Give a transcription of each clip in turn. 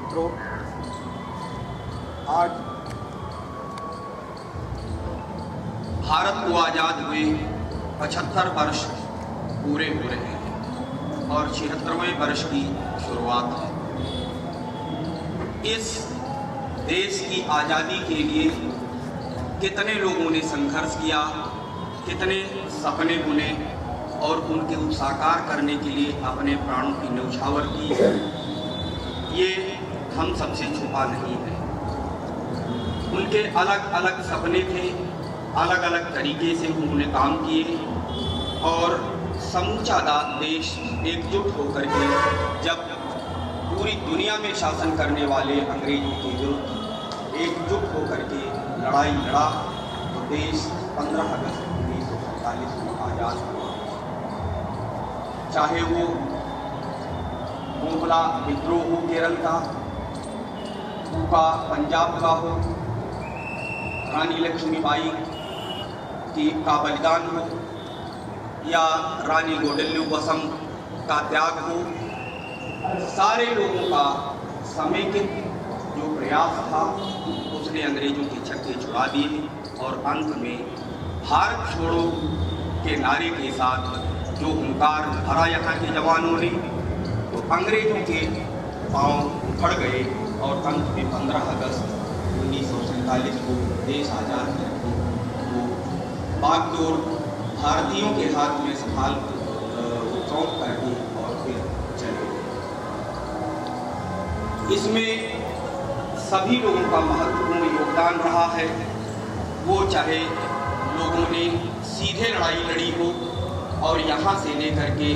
मित्रों, आज भारत को आज़ाद हुए 75 वर्ष पूरे हो रहे हैं और 76वें वर्ष की शुरुआत है। इस देश की आज़ादी के लिए कितने लोगों ने संघर्ष किया, कितने सपने बुने और उनके साकार करने के लिए अपने प्राणों की न्यौछावर की, ये हम सबसे छुपा नहीं है। उनके अलग अलग सपने थे, अलग अलग तरीके से उन्होंने काम किए और समूचा देश एकजुट होकर के जब पूरी दुनिया में शासन करने वाले अंग्रेजों के विरुद्ध एकजुट होकर के लड़ाई लड़ा तो देश 15 अगस्त 1947 को आज़ाद हुआ। चाहे वो मोहला विद्रोह हो केरल का, कूका पंजाब का हो, रानी लक्ष्मीबाई का बलिदान हो या रानी गोडल्लू बसम का त्याग हो, सारे लोगों का समेकित जो प्रयास था उसने अंग्रेजों के छक्के छुड़ा दिए और अंत में भारत छोड़ो के नारे के साथ जो हुंकार भरा यहाँ के जवानों ने तो अंग्रेजों के पांव उखड़ गए और अंत में 15 अगस्त 1947 को देश आज़ाद करके वो बागडोर भारतीयों के हाथ में संभाल सौंप करके और फिर चले गए। इसमें सभी लोगों का महत्वपूर्ण योगदान रहा है। वो चाहे लोगों ने सीधे लड़ाई लड़ी हो और यहाँ से लेकर के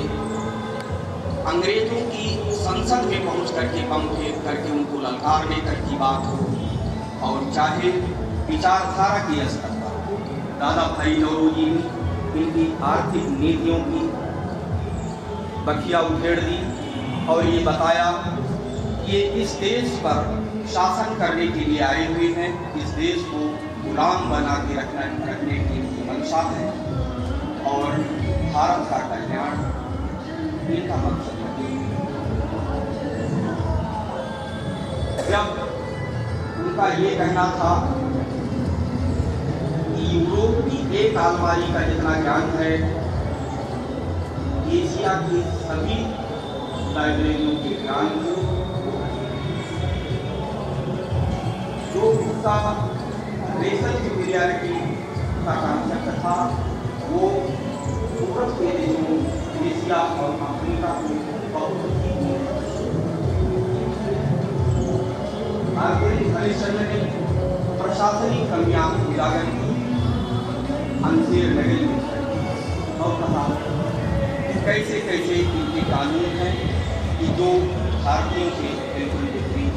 अंग्रेजों की संसद में पहुँच करके बम फेंक करके उनको ललकारने तक की बात हो, और चाहे विचारधारा की स्तर पर दादा भाई नौरोजी ने इनकी आर्थिक नीतियों की बखिया उधेड़ दी और ये बताया ये इस देश पर शासन करने के लिए आए हुए हैं, इस देश को गुलाम बना के रखने की मंशा है और भारत का कल्याण इनका मकसद है। जब उनका ये कहना था कि यूरोप की एक अलमारी का जितना ज्ञान है एशिया की सभी लाइब्रेरियों के ज्ञान को, जो उसका रेशल सुपीरियरिटी का कॉन्सेप्ट था वो यूरोप के देशों एशिया और अफ्रीका को बहुत हरिश्चंद्र ने प्रशासनिक कमियां उजागर की, अनसेर लगे और कहा कि कैसे कैसे इनके कानून हैं कि जो भारतीयों के बिल्कुल विपरीत।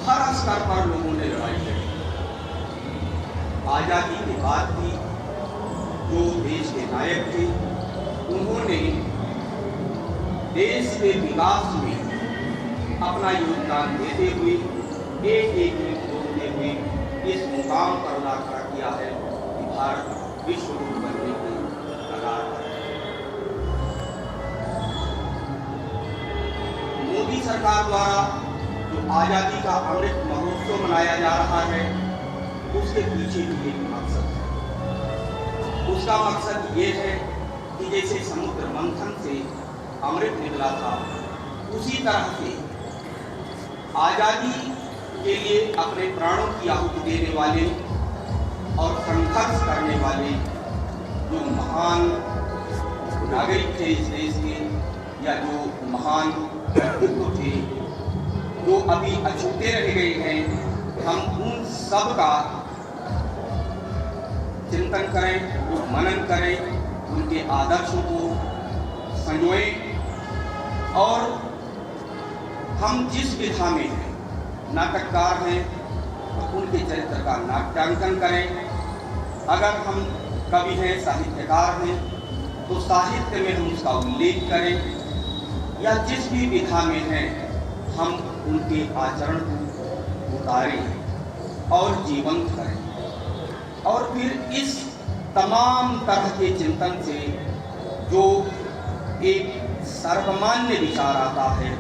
हर स्तर पर लोगों ने लड़ाई लड़ी। आज़ादी के बाद भी जो देश के नायक थे उन्होंने देश के विकास में अपना योगदान देते हुए एक जोड़ते हुए इस मुकाम पर उड़ा खड़ा किया है कि भारत विश्व गुरु बनने की कगार पर है। मोदी सरकार द्वारा जो आज़ादी का अमृत महोत्सव मनाया जा रहा है उसके पीछे भी एक मकसद है। उसका मकसद ये है कि जैसे समुद्र मंथन से अमृत निकला था उसी तरह से आज़ादी के लिए अपने प्राणों की आहुति देने वाले और संघर्ष करने वाले जो महान नागरिक थे इस देश के या जो महान व्यक्तित्व थे जो अभी अछूते रह गए हैं, हम उन सब का चिंतन करें, मनन करें, उनके आदर्शों को संजोएं और हम जिस विधा में हैं, नाटककार हैं तो उनके चरित्र का नाट्यांकन करें। अगर हम कवि हैं, साहित्यकार हैं तो साहित्य में हम उसका उल्लेख करें या जिस भी विधा में हैं हम उनके आचरण को उतारें और जीवंत करें। और फिर इस तमाम तरह के चिंतन से जो एक सर्वमान्य विचार आता है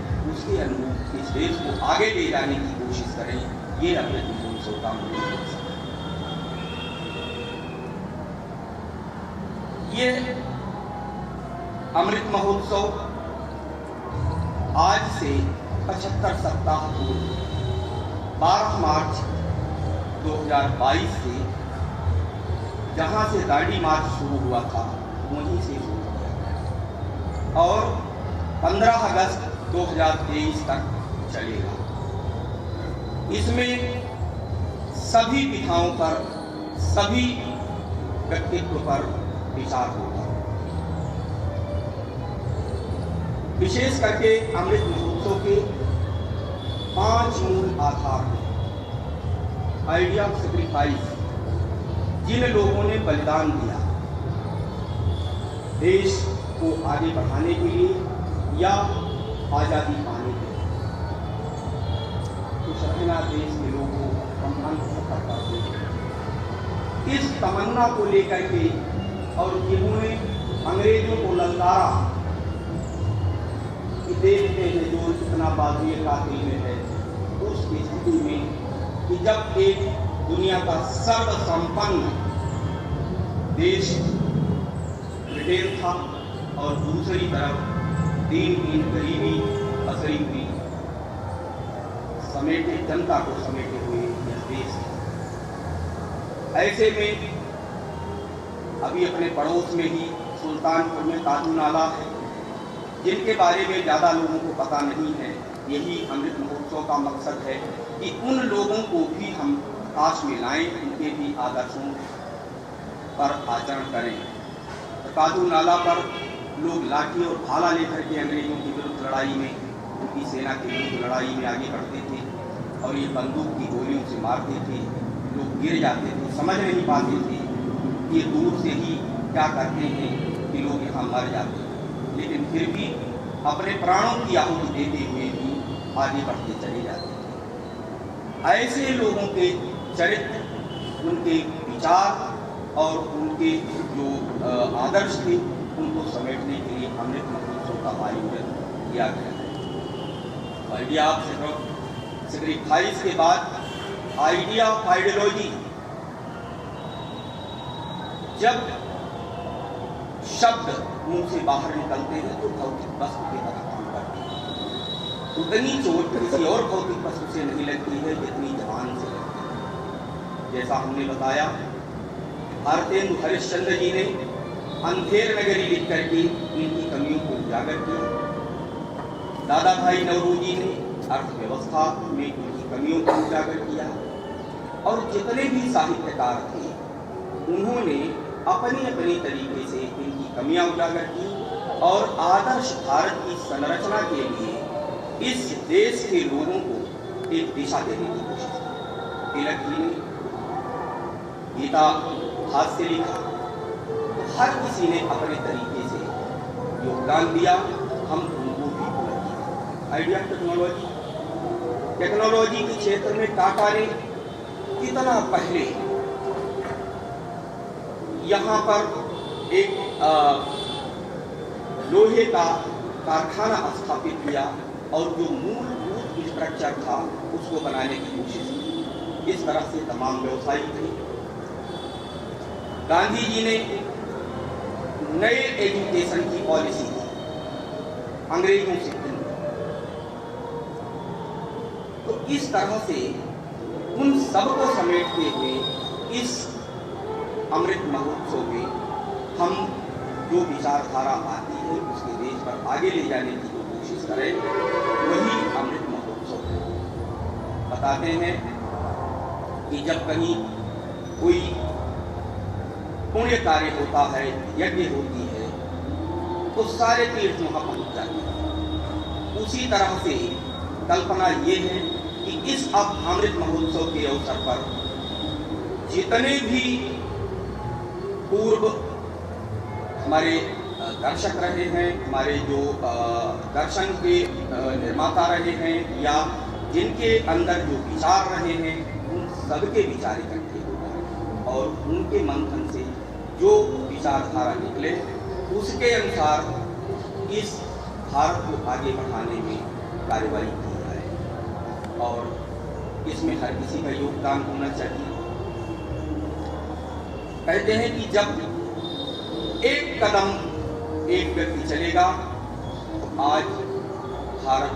उसके अनुरूप इस देश को आगे ले जाने की कोशिश करें, ये अमृत महोत्सव का मूल मकसद है। ये अमृत महोत्सव आज से 75 सप्ताह पूर्व 12 मार्च 2022 से जहां से दांडी मार्च शुरू हुआ था वहीं से शुरू किया गया और 15 अगस्त 2023 तक चलेगा। इसमें सभी विधाओं पर, सभी व्यक्तित्व पर विचार होगा। विशेष करके अमृत महोत्सव के 5 मूल आधार हैं। आइडिया ऑफ सेक्रीफाइस, जिन लोगों ने बलिदान दिया देश को आगे बढ़ाने के लिए या आजादी पाने के लिए, तो सपना देश के लोगों को करते हैं। इस तमन्ना को लेकर के और जिन्होंने अंग्रेजों को ललकारा कि देखते हैं जो इतना बाजुए कातिल में है, उस स्थिति में कि जब एक दुनिया का सर्वसंपन्न देश ब्रिटेन था और दूसरी तरफ दीन गरीबी पसरी हुई समेटे जनता को समेटे हुए यह देश है। ऐसे में अभी अपने पड़ोस में ही सुल्तानपुर में काजू नाला है, जिनके बारे में ज़्यादा लोगों को पता नहीं है। यही अमृत महोत्सव का मकसद है कि उन लोगों को भी हम पास में लाएं, उनके भी आदर्शों पर आचरण करें। तो काजू नाला पर लोग लाठी और भाला लेकर के अंग्रेजों के विरुद्ध लड़ाई में, उनकी सेना के विरुद्ध लड़ाई में आगे बढ़ते थे और ये बंदूक की गोलियों से मारते थे। लोग गिर जाते थे, समझ नहीं पाते थे ये दूर से ही क्या करते हैं कि लोग यहाँ मर जाते हैं, लेकिन फिर भी अपने प्राणों की आहुति देते हुए भी आगे बढ़ते चले जाते थे। ऐसे लोगों के चरित्र, उनके विचार और उनके जो आदर्श थे, उनको समेटने के लिए अमृत महोत्सव का आयोजन किया गया है। आइडिया ऑफ सेक्रीफाइस के बाद आइडिया ऑफ आइडियोलॉजी, जब शब्द मुंह से बाहर निकलते हैं तो भौतिक वस्तु की तरह काम करते हैं। उतनी चोट किसी और भौतिक वस्तु से नहीं लगती है जितनी जबान से लगती है। जैसा हमने बताया, भारतेंदु हरिश्चंद्र जी ने अंधेर नगरी लिख करके इनकी कमियों को उजागर किया। दादा भाई नौरोजी ने अर्थव्यवस्था में इनकी कमियों को उजागर किया और जितने भी साहित्यकार थे उन्होंने अपनी अपनी तरीके से इनकी कमियां उजागर की और आदर्श भारत की संरचना के लिए इस देश के लोगों को एक दिशा देने की कोशिश की। तिलक जी ने गीता भाष्य लिखा, तो हर किसी ने अपने तरीके से योगदान दिया, हम उनको भी पूरा किया। आइडिया टेक्नोलॉजी के क्षेत्र में टाटा ने कितना पहले यहाँ पर एक लोहे का कारखाना स्थापित किया और जो मूलभूत स्ट्रक्चर था उसको बनाने की कोशिश की। इस तरह से तमाम व्यवसायी थे। गांधी जी ने नए एजुकेशन की पॉलिसी दी, अंग्रेजों से भिन्न। तो इस तरह से उन सबको समेटते हुए इस अमृत महोत्सव में हम जो विचारधारा आती है उसके देश पर आगे ले जाने की जो कोशिश करें, वही अमृत महोत्सव है। बताते हैं कि जब कहीं कोई पुण्य कार्य होता है, यज्ञ होती है, तो सारे तीर्थ वहां पहुंच जाते हैं। उसी तरह से कल्पना ये है कि इस अमृत महोत्सव के अवसर पर जितने भी पूर्व हमारे दर्शक रहे हैं, हमारे जो दर्शन के निर्माता रहे हैं या जिनके अंदर जो विचार रहे हैं, उन सबके विचार इकट्ठे हो जाए और उनके मंथन से जो विचारधारा निकले उसके अनुसार इस भारत को आगे बढ़ाने में कार्रवाई की जाए और इसमें हर किसी का योगदान होना चाहिए। कहते हैं कि जब एक कदम एक व्यक्ति चलेगा तो आज भारत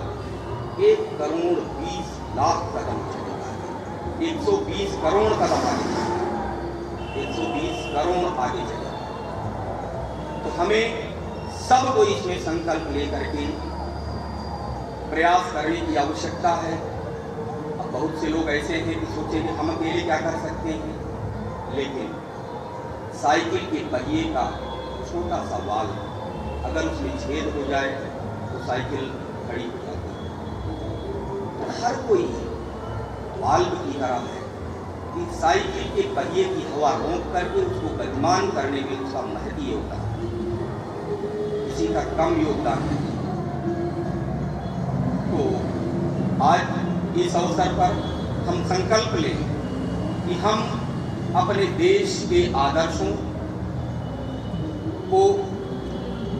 1,20,00,000 कदम चलेगा, 120 करोड़ कदम आगे चलेगा, 120 करोड़ आगे चलेगा। तो हमें सबको इसमें संकल्प लेकर के प्रयास करने की आवश्यकता है। अब बहुत से लोग ऐसे हैं कि सोचे कि हम अकेले क्या कर सकते हैं, लेकिन साइकिल के पहिए का छोटा सा वाल अगर उसमें छेद हो जाए तो साइकिल खड़ी हो जाती है। तो हर कोई वाल्व की तरह है कि साइकिल के पहिए की हवा रोक करके उसको गतिमान करने में उसका महती योगदान, किसी का कम योगदान नहीं। तो आज इस अवसर पर हम संकल्प लें कि हम अपने देश के आदर्शों को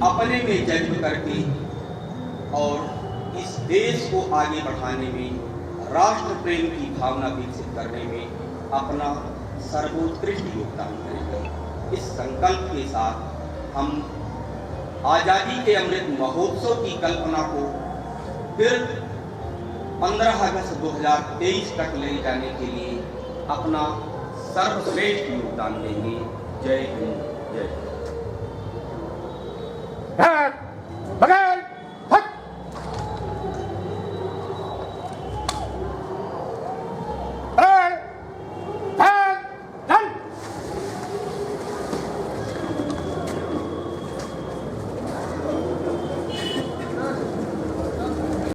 अपने में जज्ब करके और इस देश को आगे बढ़ाने में, राष्ट्र प्रेम की भावना विकसित करने में अपना सर्वोत्कृष्ट योगदान करेंगे। इस संकल्प के साथ हम आज़ादी के अमृत महोत्सव की कल्पना को फिर 15 अगस्त 2023 तक ले जाने के लिए अपना सर्वश्रेष्ठ योगदान देंगे। जय हिंद, जय भारत।